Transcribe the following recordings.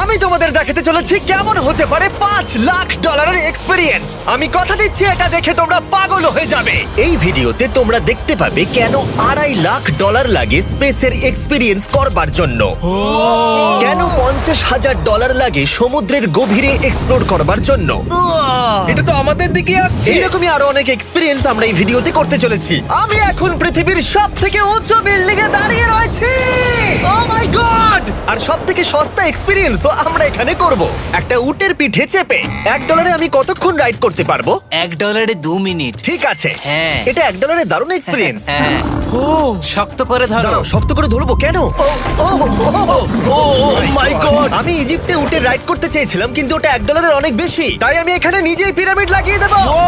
আমি তোমাদের দেখাতে চলেছি কেমন হতে পারে $5 লাখ এক্সপিরিয়েন্স। আমি কথা দিচ্ছি এটা দেখে তোমরা পাগল হয়ে যাবে। এই ভিডিওতে তোমরা দেখতে পাবে কেন $2.5 লাখ লাগে স্পেসের এক্সপিরিয়েন্স করবার জন্য, কেন $50,000 লাগে সমুদ্রের গভীরে এক্সপ্লোর করবার জন্য। এটা তো আমাদের দিকে আসছে। এইরকমই আরো অনেক এক্সপিরিয়েন্স আমরা এই ভিডিওতে করতে চলেছি। আমি এখন পৃথিবীর সবথেকে উঁচু বিল্ডিং এ দাঁড়িয়ে রয়েছি। ও মাই গড! আর সবথেকে সস্তা এক্সপিরিয়েন্সও আমরা এখানে করব, একটা উটের পিঠে চেপে। $1 আমি কতক্ষণ রাইড করতে পারবো? $1 2 মিনিট। ঠিক আছে, হ্যাঁ। এটা $1 দারুণ এক্সপিরিয়েন্স। হ্যাঁ। ও শক্ত করে ধরো। দাঁড়াও, শক্ত করে ধরবো কেন? ও মাই গড! আমি ইজিপ্টে উটে রাইড করতে চেয়েছিলাম, কিন্তু ওটা $1 অনেক বেশি, তাই আমি এখানে নিজেই পিরামিড লাগিয়ে দেবো। ও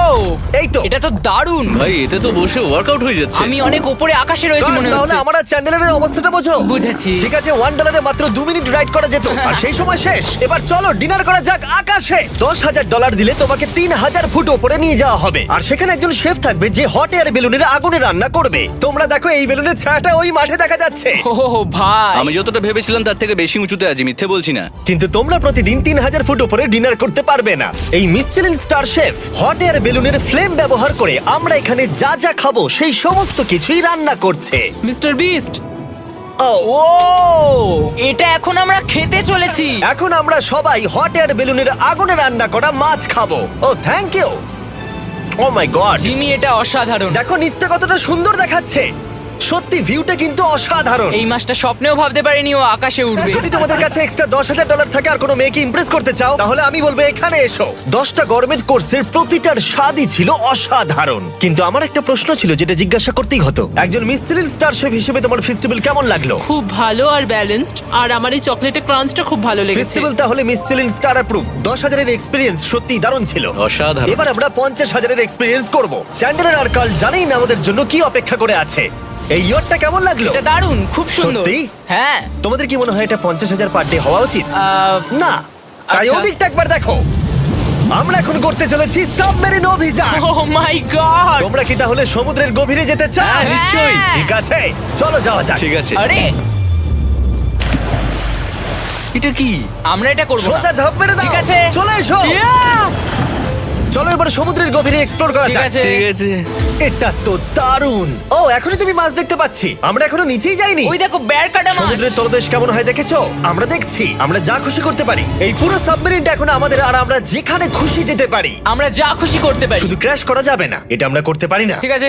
এই তো। এটা তো দারুণ। ভাই এতে তো বসে ওয়ার্কআউট হয়ে যাচ্ছে। আমি অনেক উপরে আকাশে রয়েছি মনে তাহলে হচ্ছে। আমার আর চ্যান্ডেলের অবস্থাটা বোঝো। বুঝেছি। ঠিক আছে, $1 মাত্র 2 মিনিট রাইড করা যেত, আর সেই সময় শেষ। এবার চলো ডিনার করা যাক আকাশে। $10,000 দিলে তোমাকে 3,000 ফুট উপরে নিয়ে যাওয়া হবে, আর সেখানে একজন শেফ থাকবে যে হট এয়ার বেলুনের আগুনে রান্না করবে। তোমরা দেখো এই বেলুনের ছায়াটা ওই মাঠে দেখা যাচ্ছে। ও ভাই, আমি যতটা ভেবেছিলাম তার থেকে বেশি উঁচুতে আছি, মিথ্যে বলছি না। কিন্তু তোমরা প্রতিদিন 3,000 ফুট উপরে ডিনার করতে পারবে না। এই Michelin star chef hot air বেলুনের ফ্লেম ব্যবহার করে আমরা এখানে যা যা খাবো সেই সমস্ত কিছুই রান্না করছে। Mister beast. ও ও এটা এখন আমরা খেতে চলেছি। এখন আমরা সবাই হট এয়ার বেলুনের আগুনে রান্না করা মাছ খাবো। Oh thank you. Oh my God, Jimmy এটা অসাধারণ। দেখো নিচটা কতটা সুন্দর দেখাচ্ছে। সত্যি ভিউটা কিন্তু অসাধারণ। এই মাসটা স্বপ্নেও ভাবতে পারিনি ও আকাশে উঠবে। যদি তোমাদের কাছে এক্সট্রা $10,000 থাকে আর কোনো মেয়েকে ইমপ্রেস করতে চাও, তাহলে আমি বলবো এখানে এসো। 10টা গরমেট কোর্সের প্রতিটার স্বাদই ছিল অসাধারণ। কিন্তু আমার একটা প্রশ্ন ছিল যেটা জিজ্ঞাসা করতেই হতো, একজন মিশেলিন স্টার শেফ হিসেবে তোমার ফেস্টিভ্যাল কেমন লাগলো? খুব ভালো আর ব্যালেন্সড, আর আমার এই চকলেটের ক্রাঞ্চটা খুব ভালো লেগেছে। ফেস্টিভ্যাল তাহলে মিশেলিন স্টার অ্যাপ্রুভ। 10,000 এর এক্সপিরিয়েন্স সত্যি দারুণ ছিল। অসাধারণ। এবার আমরা 50,000 এর এক্সপিরিয়েন্স করব। চ্যান্ডেলার আর কার্ল জানেই না আমাদের জন্য কি অপেক্ষা করে আছে। এই ইয়ারটা কেমন লাগলো? এটা দারুণ, খুব সুন্দর। সত্যি? হ্যাঁ। তোমাদের কি মনে হয় এটা 50,000 পার ডে হওয়া উচিত? না, তাই আচ্ছা। ওদিকটা একবার দেখো। আমরা এখন করতে চলেছি সাবমেরিন অভিযান। ও মাই গড। তোমরা কি তাহলে সমুদ্রের গভীরে যেতে চাও? হ্যাঁ, নিশ্চয়ই। ঠিক আছে, চলো যাওয়া যাক। ঠিক আছে। আরে এটা কি? আমরা এটা করব না। সোজা ঝাঁপ মেরে দাও। ঠিক আছে। চলে এসো। Yeah! চলো এবার সমুদ্রের গভীরে এক্সপ্লোর করা ঠিক যাক। আছে। ঠিক আছে। এটা তো দারুণ। ও এখনই তুমি মাছ দেখতে পাচ্ছি, আমরা এখনো নিচেই যাইনি। ওই দেখো বের কাটা মাছ। সমুদ্রের তলদেশ কেমন হয় দেখেছো? আমরা দেখছি, আমরা যা খুশি করতে পারি। এই পুরো সাবমেরিনটা এখন আমাদের, আর আমরা যেখানে খুশি যেতে পারি। আমরা যা খুশি করতে পারি। শুধু ক্র্যাশ করা যাবে না, এটা আমরা করতে পারি না। ঠিক আছে।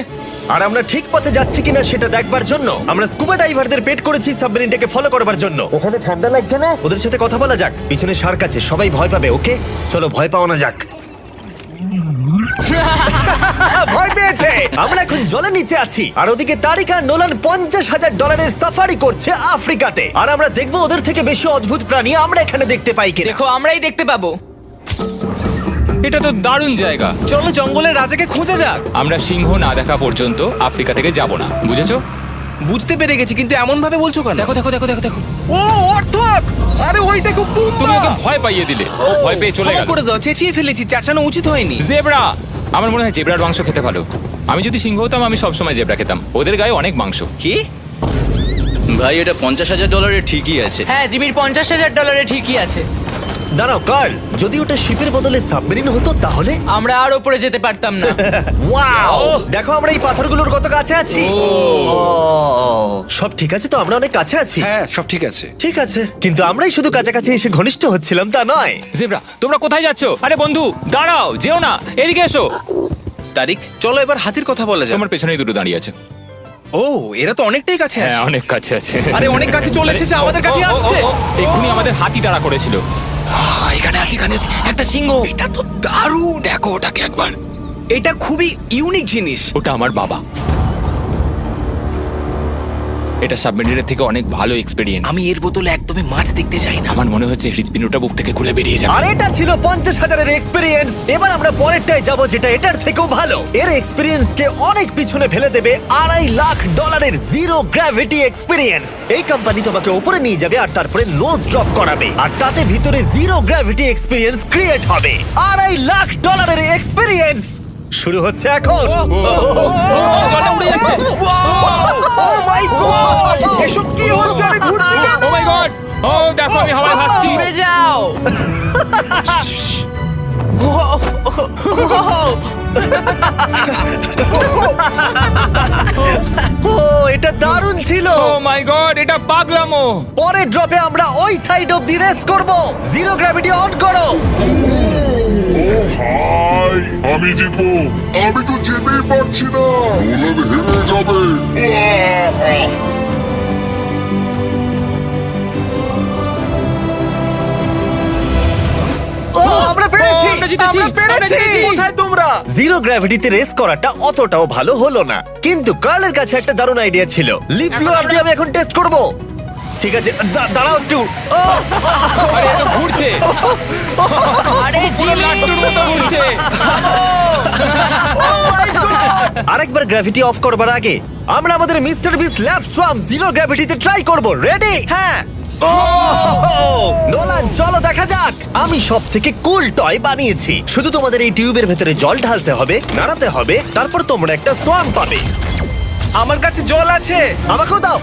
আর আমরা ঠিক পথে যাচ্ছি কিনা সেটা দেখবার জন্য আমরা স্কুবা ডাইভারদের পেড করেছি সাবমেরিনটাকে ফলো করবার জন্য। ওখানে ঠান্ডা লাগছে না? ওদের সাথে কথা বলা যাক। পিছনে শার্ক আছে, সবাই ভয় পাবে। ওকে চলো ভয় পাওয়া যাক। ভয় পেয়েছে। আমরা এখন জলের নিচে আছি, আর ওদিকে তারিকা নোলান $50,000 সাফারি করছে আফ্রিকাতে। আর আমরা দেখবো ওদের থেকে বেশি অদ্ভুত প্রাণী আমরা এখানে দেখতে পাই কিনা। দেখো আমরাই দেখতে পাবো। এটা তো দারুণ জায়গা। চলো জঙ্গলের রাজাকে খোঁজা যাক। আমরা সিংহ না দেখা পর্যন্ত আফ্রিকা থেকে যাব না, বুঝেছো? বুঝতে পেরে গেছি, কিন্তু এমন ভাবে বলছো কেন? দেখো দেখো দেখো দেখো দেখো, ও অর্থক! আরে ওই দেখো তুমি ওকে ভয় পাইয়ে দিলে, ও ভয় পেয়ে চলে গেল। করে দাও, চেঁচিয়ে ফেলেছি, চেঁচানো উচিত হয়নি। জেব্রা, আমার মনে হয় জেব্রার মাংস খেতে ভালো। আমি যদি সিংহ হতাম আমি সবসময় জেব্রা খেতাম, ওদের গায়ে অনেক মাংস। কি? ভাই এটা $50,000 ঠিকই আছে। হ্যাঁ, জিমির $50,000 ঠিকই আছে। দাঁড়াও কার্ল, যদি ওটা শিপের বদলে সাবমেরিন হতো তাহলে? আমরা আর উপরে যেতে পারতাম না। ওয়াও, দেখো আমরা এই পাথরগুলোর কত কাছে আছি। ও, সব ঠিক আছে তো? আমরা অনেক কাছে আছি। হ্যাঁ সব ঠিক আছে। ঠিক আছে, কিন্তু আমরাই শুধু কাছাকাছি এসে ঘনিষ্ঠ হচ্ছিলাম তা নয়। জেব্রা, তোমরা কোথায় যাচ্ছো? আরে বন্ধু দাঁড়াও, যেও না, এদিকে এসো। তারিক চলো এবার হাতির কথা বলা যাক। তোমার পেছনেই দুটো দাঁড়িয়ে আছে। ও এরা তো অনেকটাই কাছে হ্যাঁ আছে। অনেক কাছে আছে। আরে অনেক কাছে চলে এসেছে, আমাদের কাছে আসছে। এক্ষুনি আমাদের হাতি তাড়া করেছিল। এখানে আছে একটা সিংহ। এটা তো দারুণ, দেখো ওটাকে একবার। এটা খুবই ইউনিক জিনিস। ওটা আমার বাবা। এটা সাবমেরিনের থেকে অনেক ভালো এক্সপেরিয়েন্স। আমি এর বোতলে একদমই মাছ দেখতে চাই না। আমার মনে হচ্ছে হৃৎপিণ্ডটা বুক থেকে খুলে বেরিয়ে যাবে। আর এটা ছিল 50,000 এক্সপিরিয়েন্স। এবার আমরা পরেরটায় যাব যেটা এটার থেকেও ভালো। এর এক্সপিরিয়েন্স কে অনেক পিছনে ফেলে দেবে। $2.5 জিরো গ্র্যাভিটি এক্সপিরিয়েন্স। এই কোম্পানি তোমাকে উপরে নিয়ে যাবে আর তারপরে নোজ ড্রপ করাবে, আর তাতে ভিতরে জিরো গ্র্যাভিটি এক্সপিরিয়েন্স ক্রিয়েট হবে। $2.5 এক্সপিরিয়েন্স শুরু হচ্ছে এখন। জলটা উড়ে যাচ্ছে। ও মাই গড, এসব কি হচ্ছে? আমি ঘুরছি কেন? ও মাই গড, ও দেখো আমি হাওয়ায় ভাসছি। উড়ে যাও। ও এটা দারুণ ছিল। ও মাই গড, এটা পাগলামো। পরের ড্রপে আমরা ওই সাইড অফ দি রেস করব। জিরো গ্র্যাভিটি অন করো। হাই, আমি জিতবো। আমি তো যেতেই পারছি না, নোলান হেরে যাবে। ও আমরা পেরেছি, আমরা জিতেছি, আমরা আমরা পেরেছি। জিতেছি। কোথায় তোমরা? জিরো গ্র্যাভিটিতে রেস করাটা অতটাও ভালো হলো না, কিন্তু কার্লের কাছে একটা দারুণ আইডিয়া ছিল। লিপ ব্লোয়ার দিয়ে আমি এখন টেস্ট করব। ঠিক আছে, দাঁড়াও একটু। ও, আরে এত ঘুরছে, আরে পুরো জিমি লাট্টুর মতো ঘুরছে। আরেকবার গ্র্যাভিটি অফ করবার আগে আমরা আমাদের মিস্টার বিস ল্যাব সোয়াম জিরো গ্র্যাভিটিতে ট্রাই করব। রেডি? হ্যাঁ। ও নোলান, চলো দেখা যাক। আমি সব থেকে কুল টয় বানিয়েছি। শুধু তোমাদের এই টিউবের ভেতরে জল ঢালতে হবে, নাড়াতে হবে, তারপর তোমরা একটা সোয়াম পাবে। আমার কাছে জল আছে। আমাকেও দাও।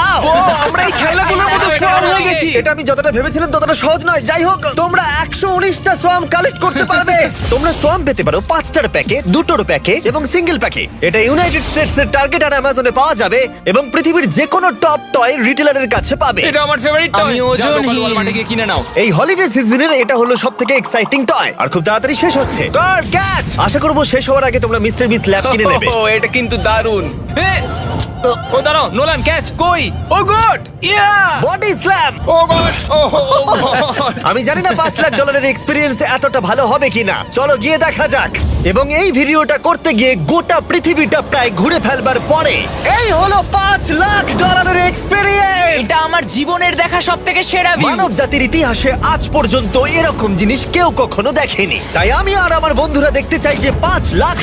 আও! ও, আমরা এই খেলাগুলোর মতো স্ট্রং হয়ে গেছি। এটা আমি যতটা ভেবেছিলাম ততটা সহজ নয়। যাই হোক, তোমরা 119টা সোয়াম কালেক্ট করতে পারবে। তোমরা সোয়াম পেতে পারো 5টার প্যাকে, 2টোর প্যাকে এবং সিঙ্গেল প্যাকে। এটা ইউনাইটেড স্টেটস এর টার্গেট আর অ্যামাজনে পাওয়া যাবে এবং পৃথিবীর যে কোনো টপ টয় রিটেলারের কাছে পাবে। এটা আমার ফেভারিট টয়। আমি ওজনহীন। ওয়ালমার্টে গিয়ে কিনে নাও। এই হলিডে সিজনের এটা হলো সবথেকে এক্সাইটিং টয় আর খুব তাড়াতাড়ি শেষ হচ্ছে। Guard catch! আশা করব শেষ হওয়ার আগে তোমরা মিস্টার বিস ল্যাব কিনে নেবে। ও, এটা কিন্তু দারুণ। ও দাঁড়াও, নোলান ক্যাচ। কই? Oh God! Yeah! Body slam! Oh God, oh God. আমি জানি না $5 লাখ এক্সপেরিয়েন্স এতটা ভালো হবে কিনা। চলো গিয়ে দেখা যাক। এবং এই ভিডিওটা করতে গিয়ে গোটা পৃথিবীটা প্রায় ঘুরে ফেলবার পরে এই হলো $5 লাখ এক্সপেরিয়েন্স। এটা আমার জীবনের দেখা সবথেকে সেরা ভিউ। মানব জাতির ইতিহাসে আজ পর্যন্ত এরকম জিনিস কেউ কখনো দেখেনি। তাই আমি আর আমার বন্ধুরা দেখতে চাই যে $5 লাখ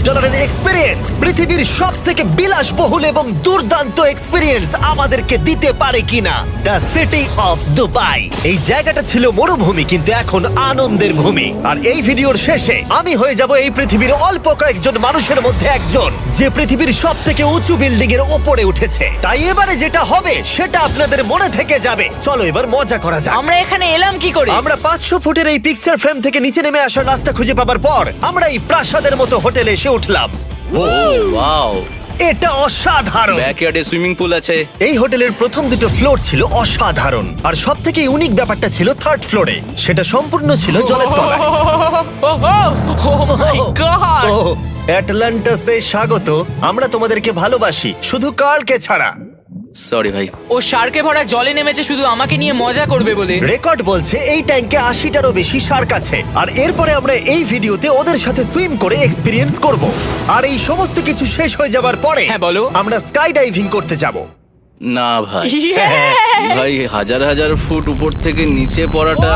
এক্সপেরিয়েন্স, পৃথিবীর সব থেকে বিলাসবহুল এবং দুর্দান্ত এক্সপেরিয়েন্স আমাদেরকে দিতে পারে কিনা। The city of Dubai. এই জায়গাটা ছিল মরুভূমি, কিন্তু এখন আনন্দের ভূমি। আর এই ভিডিওর শেষে আমি হয়ে যাব এই পৃথিবীর অল্প কয়েকজন মানুষের মধ্যে একজন, যে পৃথিবীর সব থেকে উঁচু বিল্ডিং এর ওপরে উঠেছে। তাই এবারে যেটা হবে সেটা আপনাদের মনে থেকে যাবে। চলো এবার মজা করা যাক। আমরা এখানে এলাম কি করে? আমরা 500 ফুটের এই পিকচার ফ্রেম থেকে নিচে নেমে আসার রাস্তা খুঁজে পাবার পর আমরা এই প্রাসাদের মতো হোটেলে এসে উঠলাম। ওয়াও, এটা অসাধারণ। ব্যাকইয়ার্ডে সুইমিং পুল আছে। এই হোটেলের প্রথম দুটো ফ্লোর ছিল অসাধারণ, আর সব থেকে ইউনিক ব্যাপারটা ছিল থার্ড ফ্লোরে। সেটা সম্পূর্ণ ছিল জলের তলায়। ও মাই গড! ও অ্যাটলান্টাসে স্বাগত। আমরা তোমাদেরকে ভালোবাসি, শুধু কার্লকে ছাড়া। সরি ভাই। ও শার্কে ভরা জলে নেমেছে শুধু আমাকে নিয়ে মজা করবে বলে। রেকর্ড বলছে এই ট্যাঙ্কে 80টারও বেশি শার্ক আছে। আর এরপরে আমরা এই ভিডিওতে ওদের সাথে সুইম করে এক্সপেরিয়েন্স করব। আর এই সমস্ত কিছু শেষ হয়ে যাবার পরে হ্যাঁ, বলো। আমরা স্কাই ডাইভিং করতে যাব। না ভাই, হ্যাঁ। ভাই হাজার হাজার ফুট উপর থেকে নিচে পড়াটা।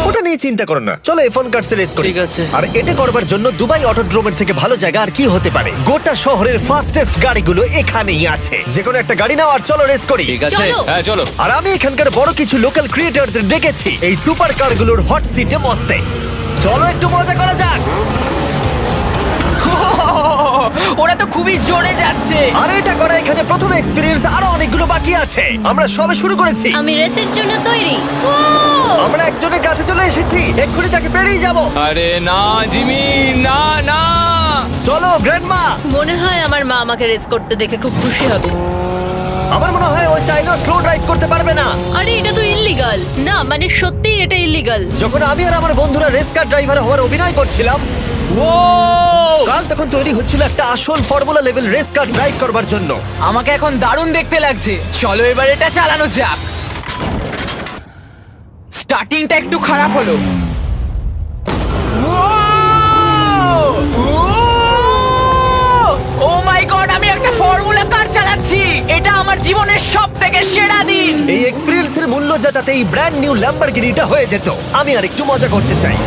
ওটা নিয়ে চিন্তা করো না, চলো ফোন কার্ডসে রেস করি। ঠিক আছে। আর এটা করবার জন্য দুবাই অটোড্রোমের থেকে ভালো জায়গা আর কি হতে পারে। গোটা শহরের ফাস্টেস্ট গাড়িগুলো এখানেই আছে। যে কোনো একটা গাড়ি নাও আর চলো রেস করি। ঠিক আছে। হ্যাঁ চলো। আর আমি এখানকার বড় কিছু লোকাল ক্রিয়েটরদের ডেকেছি এই সুপার কারগুলোর হট সিটে বসতে। চলো একটু মজা করা যাক। ওরা তো খুবই জোরে যাচ্ছে। আর এটা করা এখানে প্রথম এক্সপেরিয়েন্স, আরো অনেকগুলো বাকি আছে। আমরা সবে শুরু করেছি। আমি রেসের জন্য তৈরি। ও আমরা একজনের কাছে চলে এসেছি, এক্ষুনি তাকে পেরিয়ে যাব। আরে না জিমি, না না। চলো গ্র্যান্ডমা। মনে হয় আমার মা আমাকে রেস করতে দেখে খুব খুশি হবে। আমার মনে হয় ও চাইলেও স্লো ড্রাইভ করতে পারবে না। আরে এটা তো ইল্লিগাল। না মানে সত্যিই এটা ইল্লিগাল। যখন আমি আর আমার বন্ধুরা রেস কার ড্রাইভার হওয়ার অভিনয় করছিলাম, কাল তখন তৈরি হচ্ছিল একটা আসল formula level race car drive করবার জন্য। আমাকে এখন দারুণ দেখতে লাগছে। চলো এবার এটা চালানো যাক। স্টার্টিংটা একটু খারাপ হলো। ও মাই গড, আমি একটা ফর্মুলা কার চালাচ্ছি। এটা আমার জীবনের সবথেকে সেরা দিন। এই এক্সপেরিয়েন্সের মূল্য যা, তাতে এই ব্র্যান্ড নিউ ল্যাম্বরগিনিটা হয়ে যেত। আমি আর একটু মজা করতে চাই।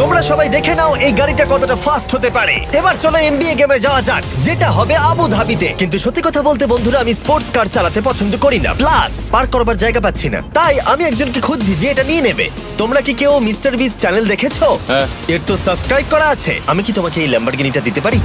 তোমরা সবাই দেখে নাও এই গাড়িটা কতটা ফাস্ট হতে পারে। এবার চলো এনবিএ গেমে যাওয়া যাক, যেটা হবে আবু ধাবিতে। কিন্তু সত্যি কথা বলতে বন্ধুরা, আমি স্পোর্টস কার চালাতে পছন্দ করি না, প্লাস পার্ক করবার জায়গা পাচ্ছি না। তাই আমি একজনকে খুঁজছি যে এটা নিয়ে নেবে। তোমরা কি কেউ মিস্টার বিস চ্যানেল দেখেছো? হ্যাঁ। এর তো সাবস্ক্রাইব করা আছে। আমি কি তোমাকে এই ল্যাম্বরগিনিটা দিতে পারি?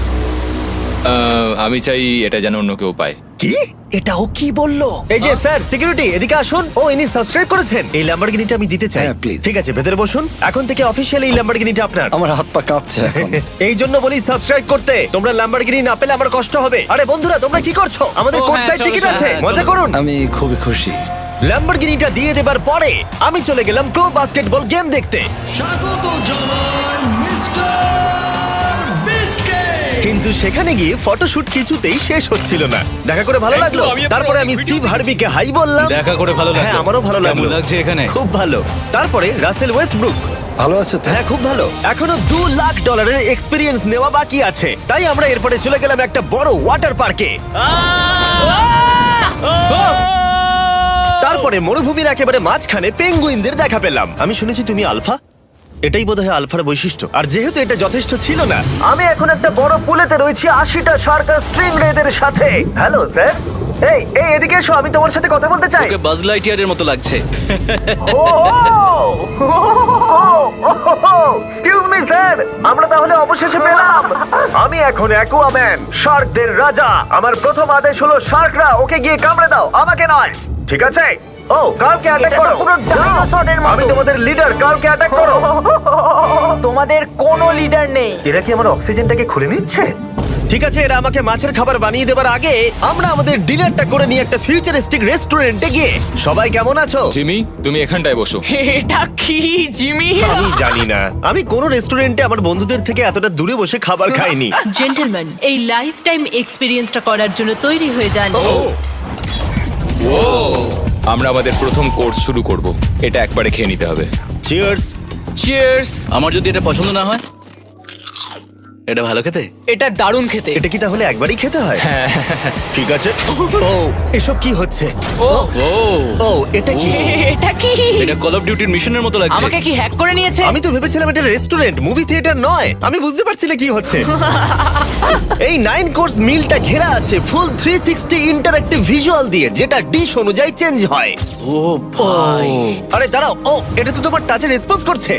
আমি চাই এটা যেন অন্য কেউ পায়। কি এটা ও কি বললো? এই যে স্যার সিকিউরিটি এদিকে আসুন। ও ইনি সাবস্ক্রাইব করেছেন। এই ল্যাম্বরগিনিটা আমি দিতে চাই। হ্যাঁ, please. ঠিক আছে ভেতরে বসুন। এখন থেকে অফিশিয়ালি এই ল্যাম্বরগিনিটা আপনার। আমার হাত পা কাঁপছে এখন। এই জন্য বলি সাবস্ক্রাইব করতে। তোমরা ল্যাম্বরগিনি না পেলে আমার কষ্ট হবে। আরে বন্ধুরা তোমরা কি করছো? আমাদের ও, কোর্স হ্যাঁ, সাইড চলো, টিকিট চলো, আছে, হ্যাঁ, মজা চলো। করুন। আমি খুবই খুশি। ল্যাম্বরগিনিটা দিয়ে দেবার পরে আমি চলে গেলাম প্রো বাস্কেটবল গেম দেখতে। কিন্তু সেখানে গিয়ে ফটোশুট কিছুতেই শেষ হচ্ছিল না। দেখা করে ভালো লাগলো। তারপরে আমি স্টিভ হার্বিকে হাই বললাম। দেখা করে ভালো লাগলো। হ্যাঁ আমারও ভালো লাগলো। কেমন লাগছে এখানে? খুব ভালো। তারপরে রাসেল ওয়েস্টব্রুক। ভালো আছে তো? হ্যাঁ খুব ভালো। এখনো $2 লাখ এক্সপিরিয়েন্স নেওয়া বাকি আছে। তাই আমরা এরপরে চলে গেলাম একটা বড় ওয়াটার পার্কে। তারপরে মরুভূমির একেবারে মাঝখানে পেঙ্গুইনদের দেখা পেলাম। আমি শুনেছি তুমি আলফা। এটাই বোধহয় আলফার বৈশিষ্ট্য। আর যেহেতু এটা যথেষ্ট ছিল না, আমি এখন একটা বড় পুলেতে রয়েছি 80টা সার্কাস স্ট্রিং রেদের সাথে। Hello sir. এই এই এদিকে এসো, আমি তোমার সাথে কথা বলতে চাই। ওকে বাজ লাইটইয়ারের মতো লাগছে। এক্সকিউজ মি স্যার, আমরা তাহলে অবশেষে পেলাম। আমি এখন অ্যাকুয়াম্যান, শার্কদের রাজা। আমার প্রথম আদেশ হলো শার্করা ওকে গিয়ে কামড়ে দাও, আমাকে নয়। ঠিক আছে? ও কার্লকে অ্যাটাক করো। আমি তোমাদের লিডার, কার্লকে অ্যাটাক করো। তোমাদের কোনো লিডার নেই। এরা কি আমার অক্সিজেনটাকে খুলে নিচ্ছে? ঠিক আছে, এরা আমাকে মাছের খাবার বানিয়ে দেবার আগে আমরা আমাদের ডিনারটা করে নিয়ে একটা ফিউচারিস্টিক রেস্টুরেন্টে গিয়ে। সবাই কেমন আছো? জিমি তুমি এখানটায় বসো। এটা কি জিমি? আমি জানি না, আমি কোন রেস্টুরেন্টে আমার বন্ধুদের থেকে এতটা দূরে বসে খাবার খাইনি। জেন্টলম্যান, এই লাইফ টাইম এক্সপিরিয়েন্সটা করার জন্য তৈরি হয়ে যান। আমরা আমাদের প্রথম কোর্স শুরু করব। এটা একবারে খেয়ে নিতে হবে। চিয়ার্স। চিয়ার্স। আমার যদি এটা পছন্দ না হয়? এটা ভালো খেতে? এটা দারুণ খেতে। এটা কি তাহলে একবারই খেতে হয়? ঠিক আছে। ও এসব কি হচ্ছে? ও ও ও এটা কি? এটা কি? এটা কল অফ ডিউটির মিশনের মতো লাগছে। আমাকে কি হ্যাক করে নিয়েছে? আমি তো ভেবেছিলাম এটা রেস্টুরেন্ট, মুভি থিয়েটার নয়। আমি বুঝতে পারছি না কি হচ্ছে। এই 9 কোর্স মিলটা ঘেরা আছে ফুল 360 ইন্টারঅ্যাক্টিভ ভিজুয়াল দিয়ে, যেটা ডিশ অনুযায়ী চেঞ্জ হয়। ও ভাই, আরে দাঁড়াও, ও এটা তো তোমার টাচে রেসপন্স করছে।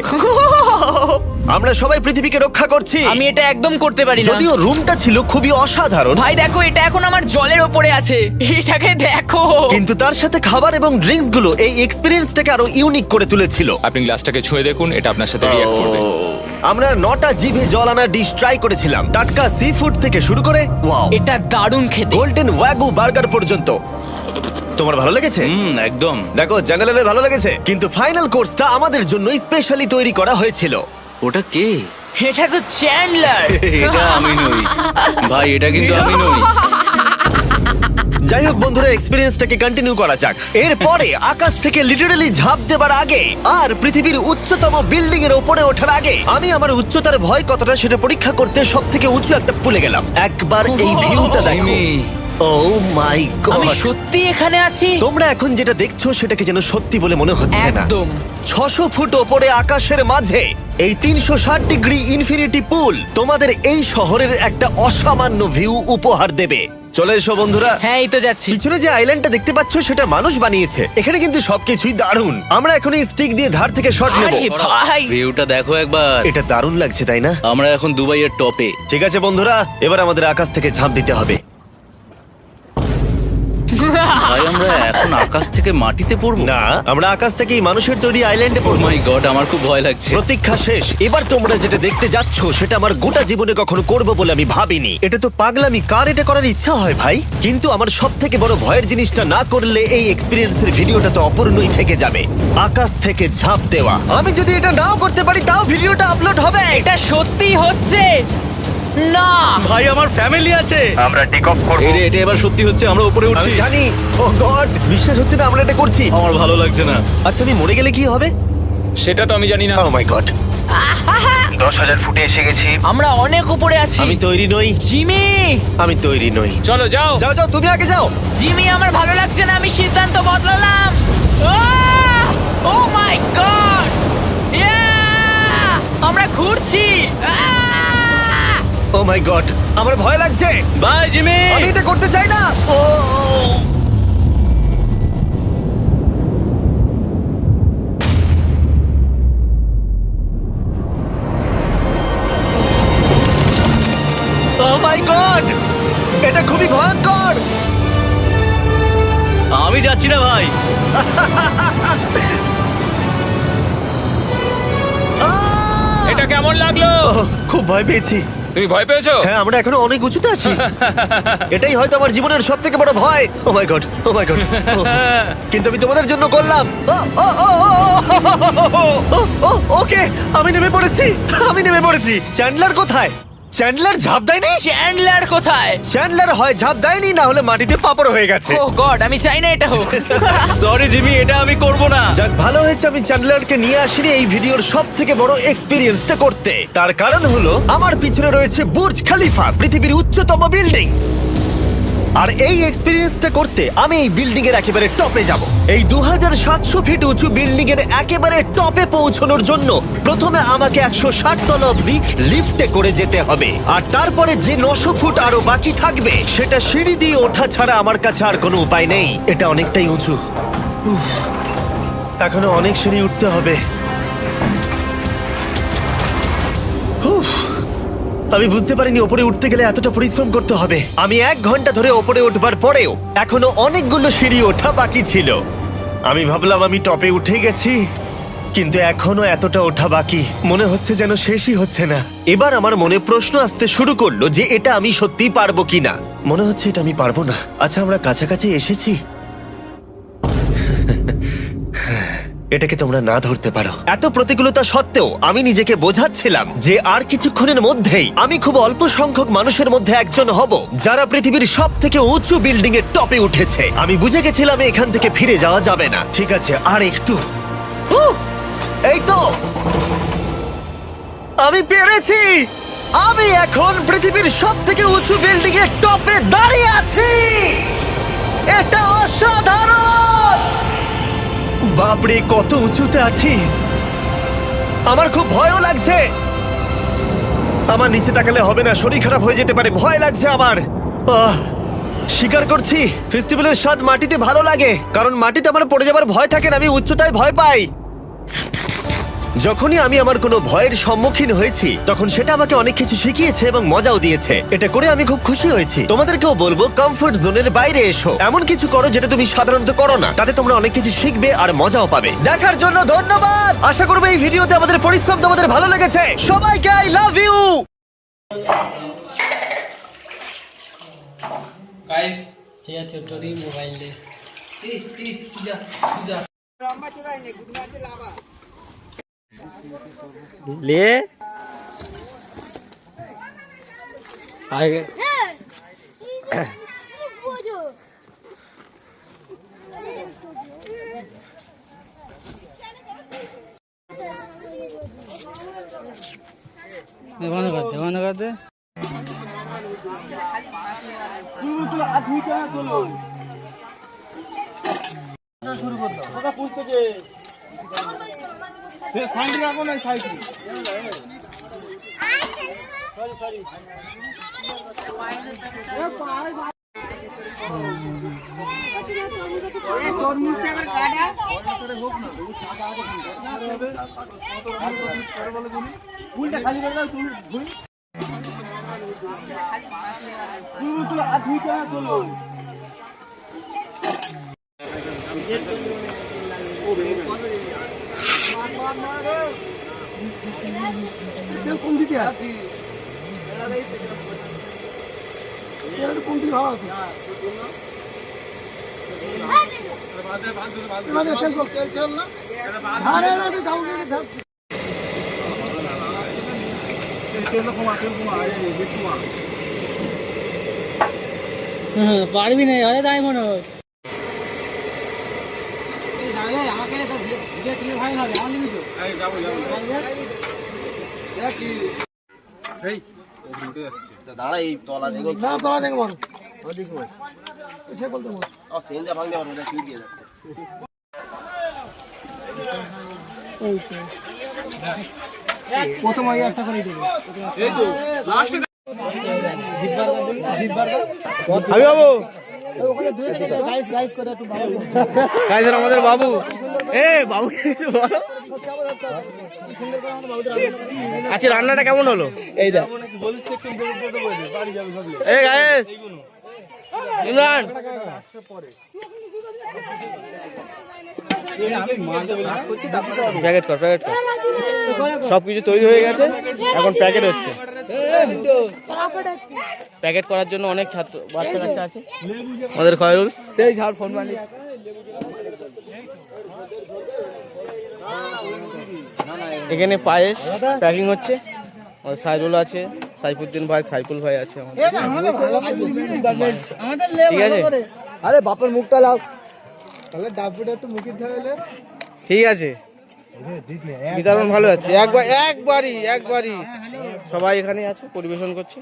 আমরা সবাই পৃথিবীকে রক্ষা করছি। আমি এটা একদম করতে পারি না। যদিও রুমটা ছিল খুবই অসাধারণ, ভাই দেখো, এটা এখন আমার জলের ওপরে আছে। এটাকে দেখো। কিন্তু তার সাথে খাবার এবং ড্রিঙ্কস গুলো এই এক্সপেরিয়েন্সটাকে আরো ইউনিক করে তুলেছিল। আপনি গ্লাসটাকে ছুঁয়ে দেখুন, এটা আপনার সাথে রিঅ্যাক্ট করবে। আমরা 9টা জিভে জল আনা ডিশ ট্রাই করেছিলাম, টাটকা সি ফুড থেকে শুরু করে ওয়াও এটা দারুণ খেতে। গোল্ডেন ওয়াগু বার্গার পর্যন্ত। তোমার ভালো লেগেছে? একদম। দেখো জাঙ্গালের ভালো লেগেছে, কিন্তু ফাইনাল কোর্সটা আমাদের জন্য স্পেশালি তৈরি করা হয়েছিল। ওটা কে? এটা তো চ্যান্ডলার। এটা আমি নই ভাই, এটা কিন্তু আমি নই। যাই হোক বন্ধুরা, এক্সপেরিয়েন্সটাকে কন্টিনিউ করা যাক। এরপরে আকাশ থেকে লিটারালি ঝাঁপ দেবার আগে আর পৃথিবীর উচ্চতম বিল্ডিং এর উপরে ওঠার আগে আমি আমার উচ্চতার ভয় কতটা সেটা পরীক্ষা করতে সব থেকে উঁচু একটা পুলে গেলাম। একবার এই ভিউটা দেখো। জিমি, ও মাই আমি গড! সত্যি এখানে আছি। তোমরা এখন যেটা দেখছো সেটাকে যেন সত্যি বলে মনে হচ্ছে না। একদম। 600 ফুট ওপরে আকাশের মাঝে এই 360 ডিগ্রি ইনফিনিটি পুল তোমাদের এই শহরের একটা অসামান্য ভিউ উপহার দেবে। চলে এসো বন্ধুরা। হ্যাঁ, এই তো যাচ্ছি। পিছনে যে আইল্যান্ডটা দেখতে পাচ্ছ সেটা মানুষ বানিয়েছে। এখানে কিন্তু সবকিছুই দারুণ। আমরা এখন এই স্টিক দিয়ে ধার থেকে শট নেব। আরে ভাই, ভিউটা দেখো একবার। এটা দারুণ লাগছে তাই না? আমরা এখন দুবাইয়ের টপে। ঠিক আছে বন্ধুরা, এবার আমাদের আকাশ থেকে ঝাঁপ দিতে হবে। ভাই আমরা এখন আকাশ থেকে মাটিতে পড়বো? না, আমরা আকাশ থেকেই মানুষের তৈরি আইল্যান্ডে ও পড়বো। মাই গড, আমার খুব ভয় লাগছে। প্রতীক্ষা শেষ। এবার তোমরা যেটা দেখতে যাচ্ছ সেটা আমার গোটা জীবনে কখনো করবো বলে আমি ভাবিনি। এটা তো পাগলামি, কার এটা করার ইচ্ছা হয় ভাই? কিন্তু আমার সব থেকে বড় ভয়ের জিনিসটা না করলে এই এক্সপিরিয়েন্সের ভিডিওটা তো অপূর্ণই থেকে যাবে। আকাশ থেকে ঝাঁপ দেওয়া। আমি যদি এটা নাও করতে পারি তাও ভিডিওটা আপলোড হবে। এটা সত্যি হচ্ছে না। ভাই আমার ফ্যামিলি আছে। আমরা টেক অফ করব। এটা এবার সত্যি হচ্ছে, আমরা উপরে উঠছি। আমি জানি। ও গড, বিশ্বাস হচ্ছে না আমরা এটা করছি। আমার ভালো লাগছে না। আচ্ছা আমি মরে গেলে কি হবে? সেটা তো আমি জানি না। ও মাই গড, 10,000 ফুটে এসে গেছি। আমরা অনেক উপরে আছি। আমি তৈরি নই। জিমি, আমি তৈরি নই। চলো যাও। যাও যাও, তুমি আগে যাও। জিমি, আমার ভালো লাগছে না। আমি সিদ্ধান্ত বদলালাম। ও মাই গড, আমরা ঘুরছি। ও মাই গড, আমার ভয় লাগছে। Bye Jimmy. আমি এটা করতে চাই না। ও মাই গড, এটা খুবই ভয়ঙ্কর। পারছি না ভাই। এটা কেমন লাগলো? খুব ভয় পেয়েছি। তুমি ভয় পেয়েছো? হ্যাঁ, আমরা এখনো অনেক উঁচুতে আছি। এটাই হয়তো আমার জীবনের সব থেকে বড় ভয়। ও my god, O my god. কিন্তু আমি তোমাদের জন্য করলাম। ওকে, আমি নেমে পড়েছি। চ্যান্ডলার কোথায়? চ্যান্ডলার ঝাঁপ দেয়নি? চ্যান্ডলার কোথায়? চ্যান্ডলার হয় ঝাঁপ দেয়নি, না হলে মাটিতে পাপড় হয়ে গেছে। ও গড, আমি চাই না এটা হোক। সরি জিমি, এটা আমি করব না। যাক, ভালো হয়েছে আমি চ্যান্ডলারকে নিয়ে আসিনি এই ভিডিওর সব থেকে বড় এক্সপিরিয়েন্সটা করতে। তার কারণ হলো আমার পিছনে রয়েছে বুর্জ খলিফা, পৃথিবীর উচ্চতম বিল্ডিং। আর এই এক্সপিরিয়েন্সটা করতে আমি এই বিল্ডিং এর একেবারে টপে যাব। এই 2700 ফিট উঁচু বিল্ডিং এর একেবারে টপে পৌঁছানোর জন্য প্রথমে আমাকে 160 তলা অব্দি লিফটে করে যেতে হবে, আর তারপরে যে 900 ফুট আরো বাকি থাকবে সেটা সিঁড়ি দিয়ে ওঠা ছাড়া আমার কাছে আর কোনো উপায় নেই। এটা অনেকটাই উঁচু। উফ, এখনো অনেক সিঁড়ি উঠতে হবে। উফ, আমি বুঝতে পারিনি ওপরে উঠতে গেলে এতটা পরিশ্রম করতে হবে। আমি 1 ঘন্টা ধরে ওপরে উঠবার পরেও এখনো অনেকগুলো সিঁড়ি ওঠা বাকি ছিল। আমি ভাবলাম আমি টপে উঠে গেছি, কিন্তু এখনো এতটা ওঠা বাকি। মনে হচ্ছে যেন শেষই হচ্ছে না। এবার আমার মনে প্রশ্ন আসতে শুরু করলো যে এটা আমি সত্যিই পারবো কিনা। মনে হচ্ছে এটা আমি পারবো না। আচ্ছা, আমরা কাছাকাছি এসেছি। এটাকে তোমরা না ধরতে পারো। এত প্রতিকূলতা সত্ত্বেও আমি নিজেকে বোঝাচ্ছিলাম যে আর কিছুক্ষণের মধ্যেই আমি খুব অল্প সংখ্যক মানুষের মধ্যে একজন হব যারা পৃথিবীর সব থেকে উঁচু বিল্ডিং এর টপে উঠেছে। আমি বুঝে গেছিলাম এখান থেকে ফিরে যাওয়া যাবে না। ঠিক আছে, আর একটু। এই তো, আমি পেরেছি। আমি এখন পৃথিবীর সব থেকে উঁচু বিল্ডিং এর টপে দাঁড়িয়ে আছি। এটা অসাধারণ। বাপরে, কত উঁচুতে আছি। আমার খুব ভয়ও লাগছে। আমার নিচে তাকালে হবে না, শরীর খারাপ হয়ে যেতে পারে। ভয় লাগছে আমার। স্বীকার করছি, ফেস্টিভ্যালের স্বাদ মাটিতে ভালো লাগে, কারণ মাটিতে আমার পড়ে যাবার ভয় থাকে না। আমি উচ্চতায় ভয় পাই। যখনই আমি আমার কোনো ভয়ের সম্মুখীন হয়েছি তখন সেটা আমাকে অনেক কিছু শিখিয়েছে এবং মজাও দিয়েছে। এটা করে আমি খুব খুশি হয়েছি। তোমাদেরকেও বলবো, কমফোর্ট জোনের বাইরে এসো, এমন কিছু করো যেটা তুমি সাধারণত করো না। তাতে তোমরা অনেক কিছু শিখবে আর মজাও পাবে। দেখার জন্য ধন্যবাদ। আশা করবো এই ভিডিওতে আমাদের পরিশ্রম তোমাদের ভালো লেগেছে। সবাইকে আই লাভ ইউ। গাইস ঠিক আছে, তোরই মোবাইল দে। ले आगे बंद कर दे। शुरू कर दो। पूछते जे साइड রাখো না, সাইড সরি ফুলটা খালি করে দাও। তুমি আর দুই টাকা তোলো। কোন দিকে আছে? কোন দিকে হয়? পারবি না, আরে তাই মনে হয়। আমাকে ভাই হবে আমার লিমিট। দাঁড়া, এই তলা দেখো না, তলা দেখো বড়। সে বলতে বল। সেন্ডা ভাঙতে পারবে না, শুয়ে দিয়ে যাচ্ছে। প্রথম আগে একটা করে দেবো। এই তো লাস্টে আমি বাবু ওখানে দুই থেকে গাইস গাইস করে একটু বাবু গাইস আমাদের বাবু। বাবু কিছু বলো। আচ্ছা, রান্নাটা কেমন হলো? এই দেখ, গাইস ইমরান প্যাকেট কর সব কিছু তৈরি হয়ে গেছে, এখন প্যাকেট হচ্ছে। প্যাকেট করার জন্য অনেক বাচ্চা কাচ্চা আছে। আমাদের খয়রুল সেই ঝাড় ফোন মালিক। এখানে পায়েস প্যাকিং হচ্ছে, আমাদের সাইরুল আছে, সাইফুদ্দিন ভাই, সাইফুল ভাই আছে আমাদের। ঠিক আছে, আরে বাপের মুখটা লাও, তাহলে ডাবুটা একটু মুখে ধরে। ঠিক আছে, বিতরণ ভালো আছে। একবারই সবাই এখানে আছে, পরিবেশন করছে।